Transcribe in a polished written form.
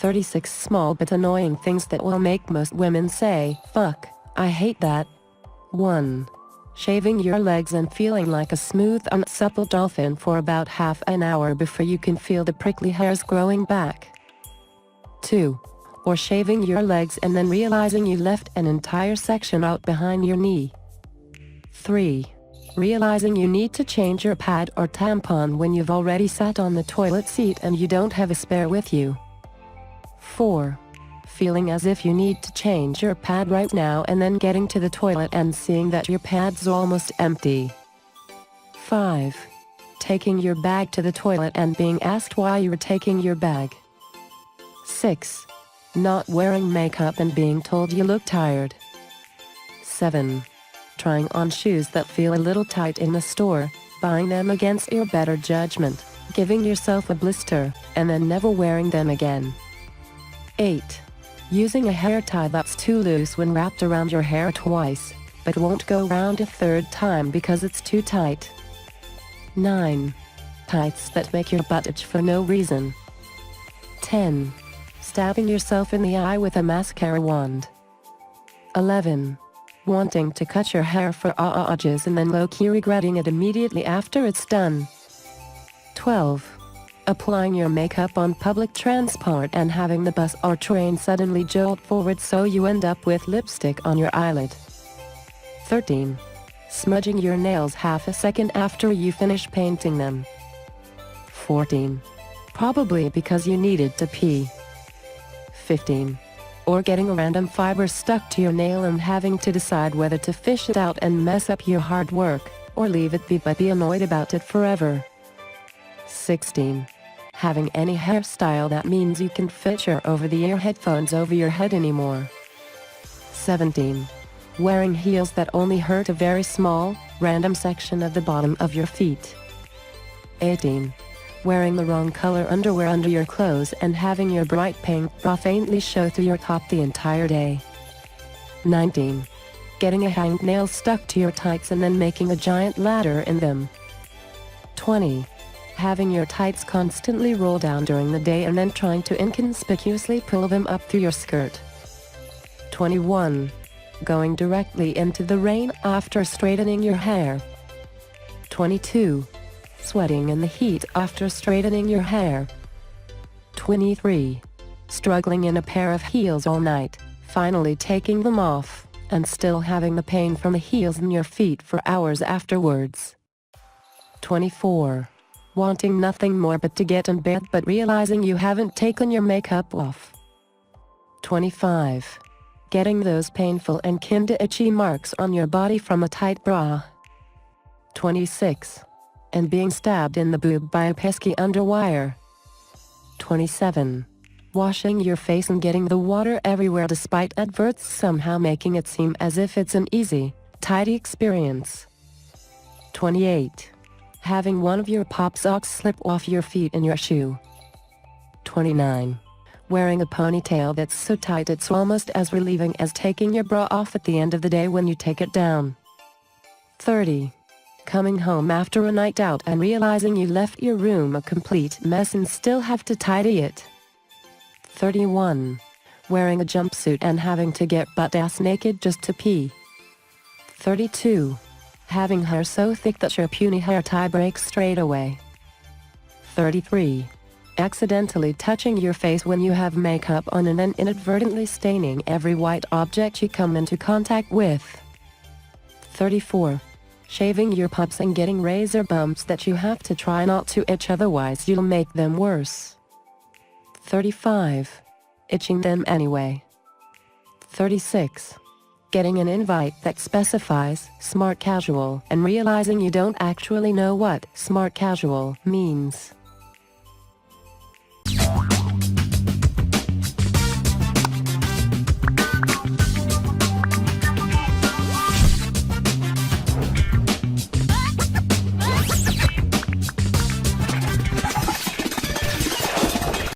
36 small but annoying things that will make most women say, "Fuck, I hate that." 1. Shaving your legs and feeling like a smooth and supple dolphin for about half an hour before you can feel the prickly hairs growing back. 2. Or shaving your legs and then realizing you left an entire section out behind your knee. 3. Realizing you need to change your pad or tampon when you've already sat on the toilet seat and you don't have a spare with you. 4. Feeling as if you need to change your pad right now and then getting to the toilet and seeing that your pad's almost empty. 5. Taking your bag to the toilet and being asked why you were taking your bag. 6. Not wearing makeup and being told you look tired. 7. Trying on shoes that feel a little tight in the store, buying them against your better judgment, giving yourself a blister, and then never wearing them again. 8. Using a hair tie that's too loose when wrapped around your hair twice, but won't go round a third time because it's too tight. 9. Tights that make your butt itch for no reason. 10. Stabbing yourself in the eye with a mascara wand. 11. Wanting to cut your hair for ages and then low-key regretting it immediately after it's done. 12. Applying your makeup on public transport and having the bus or train suddenly jolt forward so you end up with lipstick on your eyelid. 13. Smudging your nails half a second after you finish painting them. 14. Probably because you needed to pee. 15. Or getting a random fiber stuck to your nail and having to decide whether to fish it out and mess up your hard work, or leave it be but be annoyed about it forever. 16. Having any hairstyle that means you can fit your over-the-ear headphones over your head anymore. 17. Wearing heels that only hurt a very small, random section of the bottom of your feet. 18. Wearing the wrong color underwear under your clothes and having your bright pink bra faintly show through your top the entire day. 19. Getting a hangnail stuck to your tights and then making a giant ladder in them. 20. Having your tights constantly roll down during the day and then trying to inconspicuously pull them up through your skirt. 21. Going directly into the rain after straightening your hair. 22. Sweating in the heat after straightening your hair. 23. Struggling in a pair of heels all night, finally taking them off, and still having the pain from the heels in your feet for hours afterwards. 24. Wanting nothing more but to get in bed but realizing you haven't taken your makeup off. 25. Getting those painful and kinda itchy marks on your body from a tight bra. 26. And being stabbed in the boob by a pesky underwire. 27. Washing your face and getting the water everywhere despite adverts somehow making it seem as if it's an easy, tidy experience. 28. Having one of your pop socks slip off your feet in your shoe. 29. Wearing a ponytail that's so tight it's almost as relieving as taking your bra off at the end of the day when you take it down. 30. Coming home after a night out and realizing you left your room a complete mess and still have to tidy it. 31. Wearing a jumpsuit and having to get butt-ass naked just to pee. 32. Having hair so thick that your puny hair tie breaks straight away. 33. Accidentally touching your face when you have makeup on and then inadvertently staining every white object you come into contact with. 34. Shaving your pups and getting razor bumps that you have to try not to itch otherwise you'll make them worse. 35. Itching them anyway. 36. Getting an invite that specifies smart casual and realizing you don't actually know what smart casual means.